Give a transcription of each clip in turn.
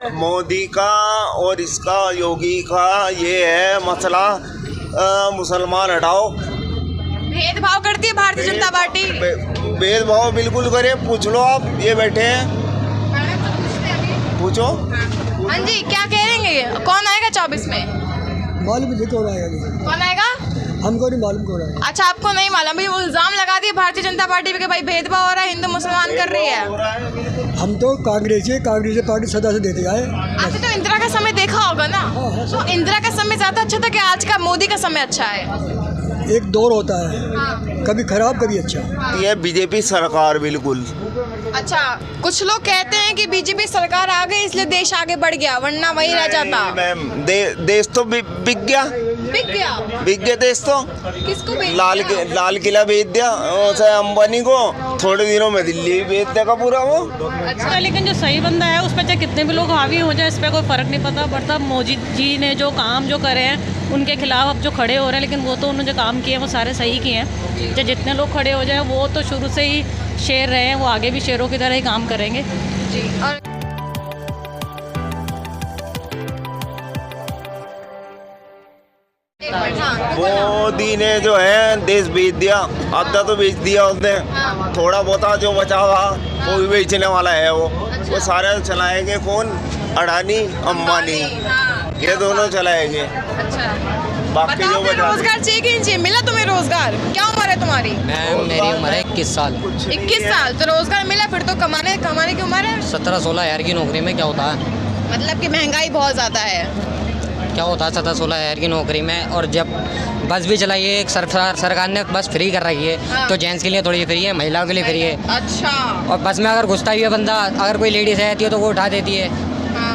मोदी का और इसका योगी का ये है मसला, मुसलमान हटाओ। भेदभाव करती है भारतीय जनता पार्टी। भेदभाव बिल्कुल करे, पूछ लो आप, ये बैठे हैं, पूछो। हाँ जी, क्या कहेंगे, कौन आएगा 24 में? मालूम नहीं कौन आएगा, कौन आएगा हमको नहीं मालूम कौन आएगा। अच्छा, आपको नहीं मालूम? भाई इल्जाम लगा दिए भारतीय जनता पार्टी पे कि भाई भेदभाव हो रहा है, हिंदू मुसलमान कर रही है। हम तो कांग्रेस पार्टी सदा से देते आए। आपने तो इंदिरा का समय देखा होगा ना, तो इंदिरा का समय ज्यादा अच्छा था कि आज का मोदी का समय अच्छा है? एक दौर होता है, हाँ। कभी खराब कभी अच्छा। ये बीजेपी सरकार बिल्कुल। अच्छा, कुछ लोग कहते हैं कि बीजेपी सरकार आ गई इसलिए देश आगे बढ़ गया, वरना वही रह जाता। मैम, देश तो बिक गया, बिक गया देश तो। किसको बेच दिया? लाल किला बेच दिया अंबानी को, थोड़े दिनों में दिल्ली बेच देगा पूरा वो। अच्छा, लेकिन जो सही बंदा है उस पर चाहे कितने भी लोग हावी हो जाए, इस पर कोई फर्क नहीं पड़ता। मोदी जी ने जो काम जो करे हैं उनके खिलाफ अब जो खड़े हो रहे हैं, लेकिन वो तो उन्होंने जो काम किए हैं वो सारे सही किए हैं। चाहे जितने लोग खड़े हो जाए, वो तो शुरू से ही शेर रहे हैं, वो आगे भी शेरों की तरह ही काम करेंगे जी। और मोदी ने जो है देश बेच दिया, आधा तो बेच दिया उसने, थोड़ा बहुत जो बचा हुआ वो भी बेचने वाला है। वो सारे चलाएंगे कौन? अडानी अंबानी, ये दोनों चलाएंगे। अच्छा, बाकी जो बचा, रोजगार चाहिए कि नहीं चाहिए? मिला तुम्हें रोजगार? क्या उम्र है तुम्हारी? मेरी उम्र है 21 साल। 21 साल तो रोजगार मिला, फिर तो कमाने की उम्र है। 17-16 हज़ार की नौकरी में क्या होता है? मतलब कि महंगाई बहुत ज्यादा है। क्या होता है 17-16 हज़ार की नौकरी में? और जब बस भी चलाइए, एक सरकार ने बस फ्री कर रही है, हाँ। तो जेंट्स के लिए थोड़ी फ्री है, महिलाओं के लिए फ्री है। अच्छा, और बस में अगर घुसता ही है बंदा, अगर कोई लेडीज रहती है तो वो उठा देती है। हाँ।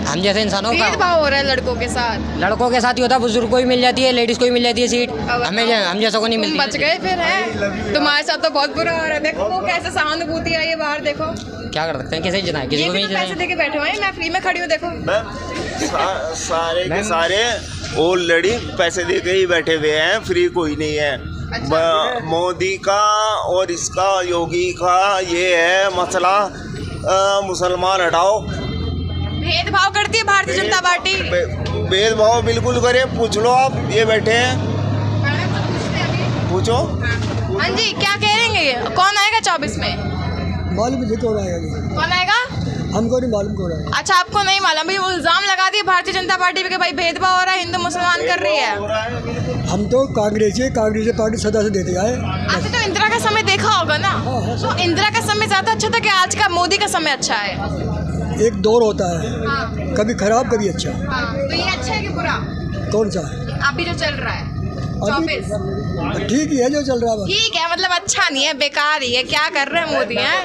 हम जैसे इंसानों का भेदभाव हो रहा है लड़कों के साथ। लड़कों के साथ ही होता है, बुजुर्ग को भी मिल जाती है, लेडीज को भी मिल जाती है सीट, हम जैसों को नहीं तुम मिलती। बच गए फिर है, तुम्हारे साथ तो बहुत बुरा हो रहा है। देखो वो कैसे सहानुभूति आई है बाहर, देखो क्या कर सकते हैं, किसे जिनाए, किसी ये को भी नहीं तो पैसे जिनाए। देके बैठे हुए हैं, मैं फ्री में खड़ी हूँ। देखो सारे के सारे ऑलरेडी पैसे दे के ही बैठे हुए हैं, फ्री कोई नहीं है। अच्छा। मोदी का और इसका योगी का ये है मसला, मुसलमान हटाओ। भेदभाव करती है भारतीय जनता पार्टी। भेदभाव बिल्कुल करे, पूछ लो आप, ये बैठे हैं, पूछो। हाँ जी, क्या कहेंगे, कौन आएगा 24 में? मालूम नहीं कौन आएगा, कौन आएगा? हमको नहीं मालूम कौन आएगा। अच्छा, आपको नहीं मालूम? भाई इल्जाम लगा दिए भारतीय जनता पार्टी पे कि भाई भेदभाव हो रहा है, हिंदू मुसलमान कर रही है। हम तो कांग्रेस पार्टी सदा से देते आए। आपने तो इंदिरा का समय देखा होगा ना, तो इंदिरा का समय ज्यादा अच्छा था कि आज का मोदी का समय अच्छा है? एक दौर होता है, हाँ। कभी खराब कभी अच्छा। हाँ, तो ये अच्छा है कि बुरा? कौन सा? अभी जो चल रहा है अभी 24। ठीक ही है जो चल रहा है। ठीक है, मतलब अच्छा नहीं है, बेकार ही है। क्या कर रहे हैं मोदी हैं?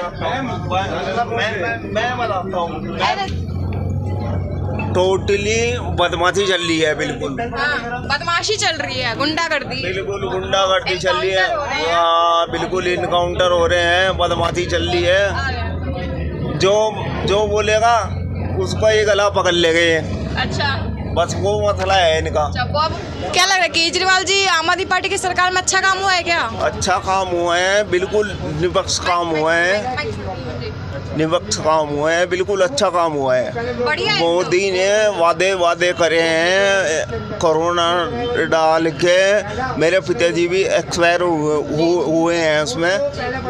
मैं बताता हूँ, टोटली बदमाशी चल रही है, बिल्कुल हाँ, बदमाशी चल रही है, गुंडागर्दी। बिल्कुल गुंडागर्दी चल रही है। एनकाउंटर हो रहे हैं। हाँ, बिल्कुल इनकाउंटर हो रहे हैं, बदमाशी चल रही है। जो बोलेगा उसका ये गला पकड़ ले गए। अच्छा, बस वो मसला है इनका। अच्छा, वो अब क्या लग रहा है, केजरीवाल जी आम आदमी पार्टी की सरकार में अच्छा काम हुआ है क्या? अच्छा काम हुआ है, बिल्कुल निष्पक्ष काम हुआ है, निष्पक्ष काम हुआ है, बिल्कुल अच्छा काम हुआ है। बढ़िया है। मोदी ने वादे करे हैं, कोरोना डाल के मेरे पिताजी भी एक्सपायर हुए हैं उसमें,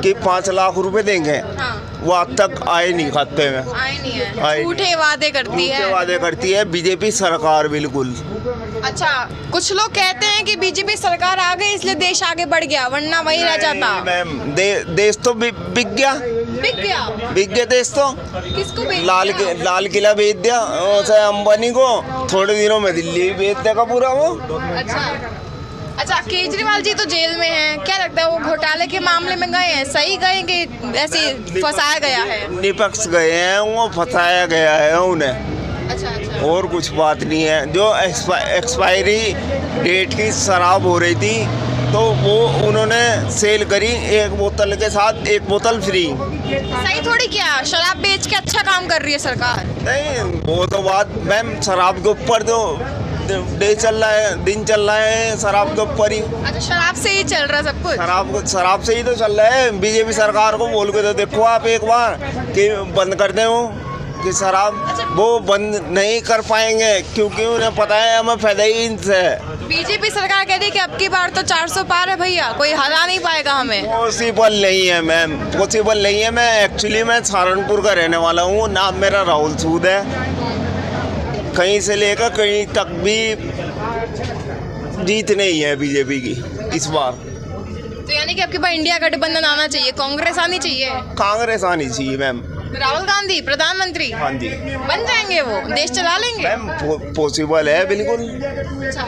कि 5 लाख रुपए देंगे। हाँ। वो आज तक आए नहीं खाते में, आए नहीं है, आए। झूठे वादे करती है। वादे करती है बीजेपी सरकार, बिल्कुल। अच्छा, कुछ लोग कहते हैं कि बीजेपी सरकार आ गई इसलिए देश आगे बढ़ गया, वरना वही रह जाता। मैम, देश तो बिक गया, बिक गया देश तो। किसको बेच लाल किला बेच दिया अंबानी को, थोड़े दिनों में दिल्ली बेच देगा पूरा वो। अच्छा, केजरीवाल जी तो जेल में हैं, क्या लगता है वो घोटाले के मामले में गए हैं, सही गए कि ऐसे फंसाया गया है? निपक्ष गए हैं, वो फंसाया गया है उन्हें, अच्छा। और कुछ बात नहीं है। जो एक्सपायरी डेट की शराब हो रही थी, तो वो उन्होंने सेल करी, 1 बोतल के साथ 1 बोतल फ्री। सही थोड़ी क्या, शराब बेच के अच्छा काम कर रही है सरकार। नहीं, वो तो बात मैम, शराब के ऊपर तो डे चल रहा है, दिन चल रहा है शराब के ऊपर ही। अच्छा, शराब से ही चल रहा है सब कुछ? शराब से ही तो चल रहा है। बीजेपी सरकार को बोल के तो देखो आप एक बार कि बंद कर दें वो, कि शराब वो बंद नहीं कर पाएंगे, क्योंकि उन्हें पता है हमें फायदा ही इनसे है। बीजेपी सरकार कह रही है कि अब की बार तो 400 पार है भैया, कोई हरा नहीं पाएगा हमें। पॉसिबल नहीं है मैम, पॉसिबल नहीं है। मैं एक्चुअली मैं सहारनपुर का रहने वाला हूँ, नाम मेरा राहुल सूद है। कहीं से लेकर कहीं तक भी जीत नहीं है बीजेपी की इस बार। तो यानी कि आपके पास इंडिया गठबंधन आना चाहिए, कांग्रेस आनी चाहिए, कांग्रेस आनी चाहिए मैम। राहुल गांधी प्रधानमंत्री हाँ जी बन जाएंगे, वो देश चला लेंगे मैम, पॉसिबल है बिल्कुल।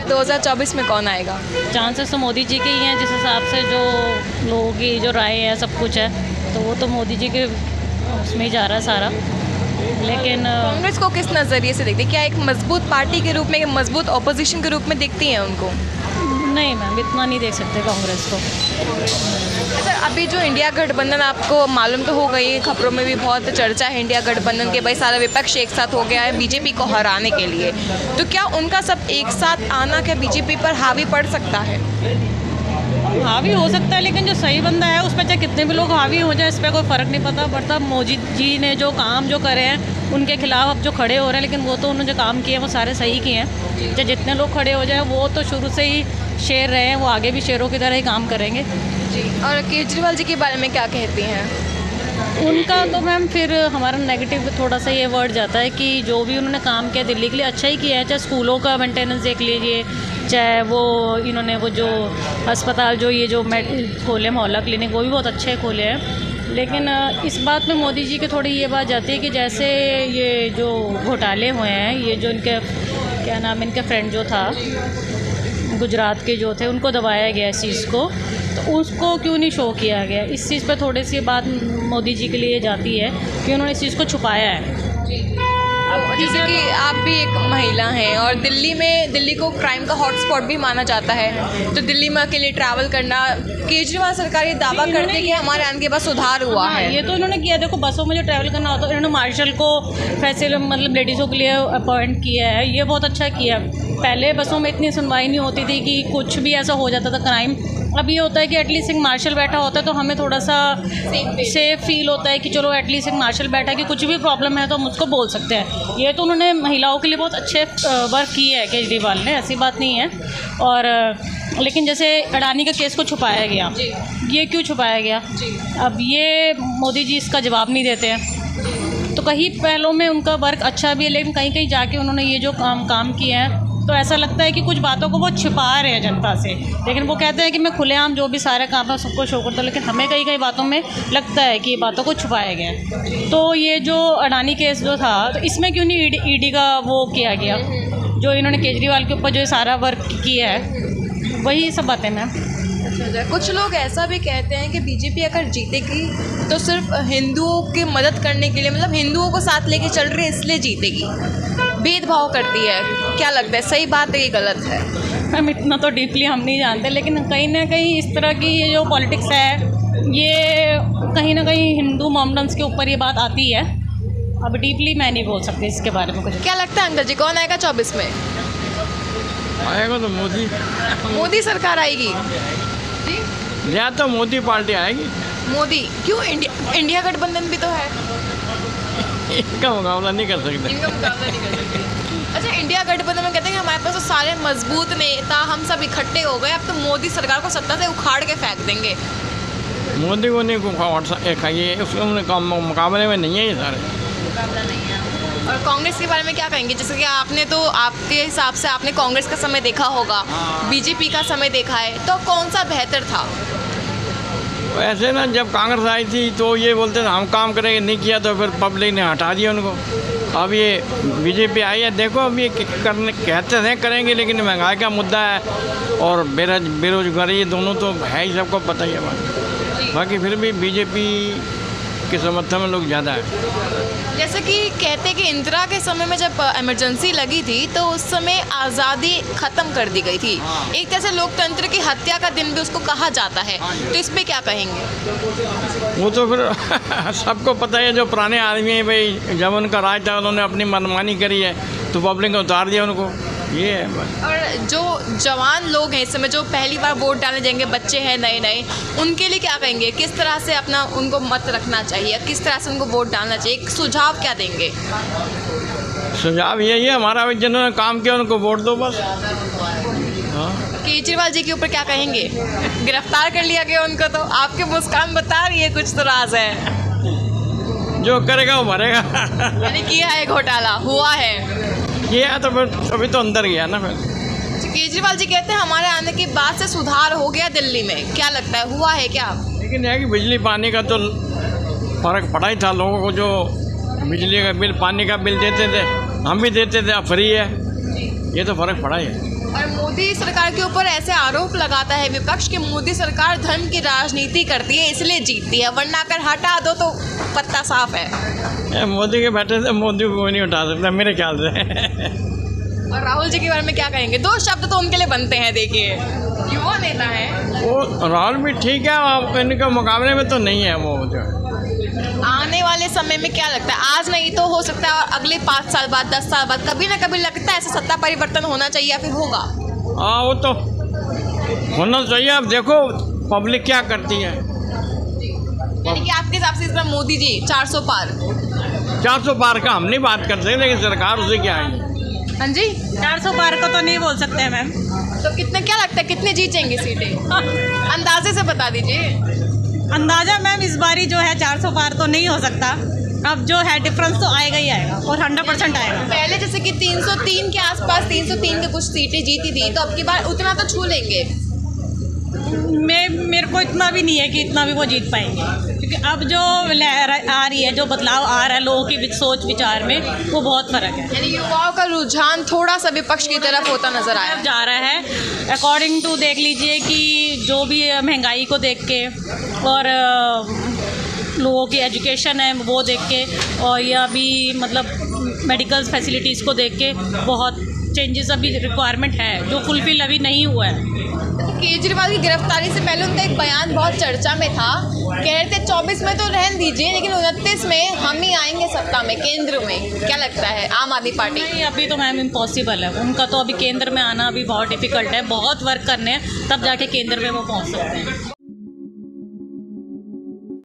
2024 में कौन आएगा? चांसेस तो मोदी जी के ही हैं, जिस हिसाब से जो लोगों की जो राय है सब कुछ है, तो वो तो मोदी जी के उसमें ही जा रहा है सारा। लेकिन कांग्रेस को किस नज़रिए से देखती है? क्या एक मजबूत पार्टी के रूप में, एक मजबूत ऑपोजिशन के रूप में देखती हैं उनको? नहीं मैम, इतना नहीं देख सकते कांग्रेस को। अच्छा, अभी जो इंडिया गठबंधन आपको मालूम तो हो गई, खबरों में भी बहुत चर्चा है इंडिया गठबंधन के, भाई सारा विपक्ष एक साथ हो गया है बीजेपी को हराने के लिए। तो क्या उनका सब एक साथ आना क्या बीजेपी पर हावी पड़ सकता है? हावी हो सकता है, लेकिन जो सही बंदा है उस पर चाहे कितने भी लोग हावी हो जाए, इस पर कोई फ़र्क नहीं पड़ता। मोदी जी ने जो काम जो करे हैं उनके खिलाफ अब जो खड़े हो रहे हैं, लेकिन वो तो उन्होंने जो काम किए हैं वो सारे सही किए हैं। चाहे जितने लोग खड़े हो जाए, वो तो शुरू से ही शेर रहे हैं, वो आगे भी शेरों की तरह ही काम करेंगे जी। और केजरीवाल जी के बारे में क्या कहती हैं? उनका तो मैम फिर हमारा नेगेटिव थोड़ा सा ये वर्ड जाता है कि जो भी उन्होंने काम किया दिल्ली के लिए अच्छा ही किया है। चाहे स्कूलों का मेंटेनेंस देख लीजिए, चाहे वो इन्होंने वो जो अस्पताल जो ये जो खोले मोहल्ला क्लिनिक, वो भी बहुत अच्छे खोले हैं। लेकिन इस बात में मोदी जी की थोड़ी ये बात जाती है कि जैसे ये जो घोटाले हुए हैं, ये जो इनके क्या नाम, इनके फ्रेंड जो था गुजरात के जो थे, उनको दबाया गया इस चीज़ को, तो उसको क्यों नहीं शो किया गया? इस चीज़ पर थोड़ी सी बात मोदी जी के लिए जाती है कि उन्होंने इस चीज़ को छुपाया है। अब जैसे कि आप भी एक महिला हैं और दिल्ली को क्राइम का हॉटस्पॉट भी माना जाता है, तो दिल्ली में अकेले ट्रैवल करना, केजरीवाल सरकार ये दावा करती है कि हमारे आने के बाद सुधार हुआ है। ये तो इन्होंने किया। देखो, बसों में जो ट्रैवल करना होता है, इन्होंने मार्शल को फैसिलिटी मतलब लेडीज़ों के लिए अपॉइंट किया है, ये बहुत अच्छा किया। पहले बसों में इतनी सुनवाई नहीं होती थी कि कुछ भी ऐसा हो जाता था क्राइम। अब ये होता है कि एटलीस्ट एक मार्शल बैठा होता है तो हमें थोड़ा सा सेफ फील होता है कि चलो एटलीस्ट एक मार्शल बैठा है कि कुछ भी प्रॉब्लम है तो हम उसको बोल सकते हैं। ये तो उन्होंने महिलाओं के लिए बहुत अच्छे वर्क किए है केजरीवाल ने, ऐसी बात नहीं है। और लेकिन जैसे अडानी का केस को छुपाया गया, ये क्यों छुपाया गया? अब ये मोदी जी इसका जवाब नहीं देते हैं। तो कहीं पहलों में उनका वर्क अच्छा भी है, लेकिन कहीं कहीं जाके उन्होंने ये जो काम किए हैं तो ऐसा लगता है कि कुछ बातों को वो छिपा रहे हैं जनता से। लेकिन वो कहते हैं कि मैं खुलेआम जो भी सारे काम है सबको शो करता हूँ, लेकिन हमें कई कई बातों में लगता है कि ये बातों को छुपाया गया है। तो ये जो अडानी केस जो था, तो इसमें क्यों नहीं ईडी का वो किया गया? जो इन्होंने केजरीवाल के ऊपर जो सारा वर्क किया है, वही सब बातें मैम। कुछ लोग ऐसा भी कहते हैं कि बीजेपी अगर जीतेगी तो सिर्फ हिंदुओं की मदद करने के लिए, मतलब हिंदुओं को साथ लेके चल रही है इसलिए जीतेगी, भेदभाव करती है। क्या लगता है, सही बात है ये गलत है? मैम इतना तो डीपली हम नहीं जानते, लेकिन कहीं ना कहीं इस तरह की ये जो पॉलिटिक्स है, ये कहीं ना कहीं हिंदू मोहम्मडन्स के ऊपर ये बात आती है। अब डीपली मैं नहीं बोल सकती इसके बारे में कुछ। क्या लगता है अंकल जी, कौन आएगा 24 में? आएगा तो मोदी सरकार आएगी जी, या तो मोदी पार्टी आएगी। मोदी क्यों? इंडिया गठबंधन भी तो है, इनका मुकाबला नहीं कर सकते। इनका मुकाबला नहीं कर सकते। अच्छा, इंडिया गठबंधन में कहते हैं कि हमारे पास तो सारे मजबूत नेता, हम सब इकट्ठे हो गए, अब तो मोदी सरकार को सत्ता से उखाड़ के फेंक देंगे। मोदी को नहीं खाइए, उसके मुकाबले में नहीं है ये सारे। मुकाबला नहीं है। और कांग्रेस के बारे में क्या कहेंगे? जैसे कि आपने तो, आपके हिसाब से आपने कांग्रेस का समय देखा होगा, बीजेपी का समय देखा है, तो कौन सा बेहतर था? वैसे ना, जब कांग्रेस आई थी तो ये बोलते थे हम काम करेंगे, नहीं किया तो फिर पब्लिक ने हटा दिया उनको। अब ये बीजेपी आई है, देखो अब ये करने कहते थे करेंगे, लेकिन महंगाई का मुद्दा है और बेरोजगारी, ये दोनों तो है ही, सबको पता ही है। बाकी फिर भी बीजेपी के समर्थन में लोग ज़्यादा है। जैसे कि कहते कि इंदिरा के समय में जब इमरजेंसी लगी थी तो उस समय आज़ादी ख़त्म कर दी गई थी, एक तरह से लोकतंत्र की हत्या का दिन भी उसको कहा जाता है, तो इस पे क्या कहेंगे? वो तो फिर सबको पता है, जो पुराने आदमी हैं भाई, जब उनका राज था उन्होंने अपनी मनमानी करी है तो पब्लिक ने उतार दिया उनको। ये है बस। और जो जवान लोग हैं इस समय, जो पहली बार वोट डालने जाएंगे, बच्चे हैं नए नए, उनके लिए क्या कहेंगे? किस तरह से अपना उनको मत रखना चाहिए, किस तरह से उनको वोट डालना चाहिए, एक सुझाव क्या देंगे? सुझाव यही है हमारा, जिन्होंने काम किया उनको वोट दो बस। हाँ, केजरीवाल जी के ऊपर क्या कहेंगे? गिरफ्तार कर लिया गया उनको, तो आपके मुस्कान बता रही है कुछ तो राज है। जो करेगा वो भरेगा। यानी किया है घोटाला, हुआ है। ये है तो फिर तभी तो अंदर गया ना फिर। केजरीवाल जी कहते हैं हमारे आने के बाद से सुधार हो गया दिल्ली में, क्या लगता है हुआ है क्या? लेकिन यह कि बिजली पानी का तो फर्क पड़ा ही था लोगों को, जो बिजली का बिल पानी का बिल देते थे हम भी देते थे, अब फ्री है, ये तो फर्क पड़ा ही है। और मोदी सरकार के ऊपर ऐसे आरोप लगाता है विपक्ष कि मोदी सरकार धर्म की राजनीति करती है इसलिए जीतती है, वरना अगर हटा दो तो पत्ता साफ है। मोदी के बैठे से मोदी को कोई नहीं उठा सकता मेरे ख्याल से। और राहुल जी के बारे में क्या कहेंगे? 2 शब्द तो उनके लिए बनते हैं, देखिए युवा नेता है वो राहुल भी ठीक है, अब इनके मुकाबले में तो नहीं है वो जो। आने वाले समय में क्या लगता है, आज नहीं तो हो सकता है और अगले 5 साल बाद, 10 साल बाद कभी ना कभी लगता है ऐसा सत्ता परिवर्तन होना चाहिए या फिर होगा? हाँ वो तो होना चाहिए, अब देखो पब्लिक क्या करती है। यानी कि आपके हिसाब से इस बार मोदी जी 400 पार? 400 पार का हम नहीं बात कर सकते, लेकिन सरकार उसे क्या है। हाँ जी, 400 पार का तो नहीं बोल सकते हैं मैम। तो कितने, क्या लगता है कितने जीतेंगे सीटें? अंदाजे से बता दीजिए। अंदाजा मैम इस बारी जो है 400 पार तो नहीं हो सकता, अब जो है डिफरेंस तो आएगा ही आएगा और 100% आएगा। पहले जैसे कि 303 के आसपास, 303 के कुछ सीटें जीती थी, तो अब की बार उतना तो छू लेंगे। मेरे को इतना भी नहीं है कि इतना भी वो जीत पाएंगे, क्योंकि अब जो लहर आ रही है, जो बदलाव आ रहा है लोगों की सोच विचार में, वो बहुत फ़र्क है। यानी युवाओं का रुझान थोड़ा सा विपक्ष की तरफ होता नजर आया जा रहा है। अकॉर्डिंग टू देख लीजिए कि जो भी महंगाई को देख के और लोगों की एजुकेशन है वो देख के, और या भी मतलब मेडिकल फैसिलिटीज़ को देख के बहुत चेंजेस अभी रिक्वायरमेंट है जो फुलफिल अभी नहीं हुआ है। केजरीवाल की गिरफ्तारी से पहले उनका एक बयान बहुत चर्चा में था, कह रहे थे 24 में तो रहन दीजिए लेकिन 29 में हम ही आएंगे सत्ता में, केंद्र में। क्या लगता है आम आदमी पार्टी? नहीं, अभी तो मैम इम्पॉसिबल है, उनका तो अभी केंद्र में आना अभी बहुत डिफिकल्ट है, बहुत वर्क करने हैं तब जाके केंद्र में वो पहुंच सकते हैं।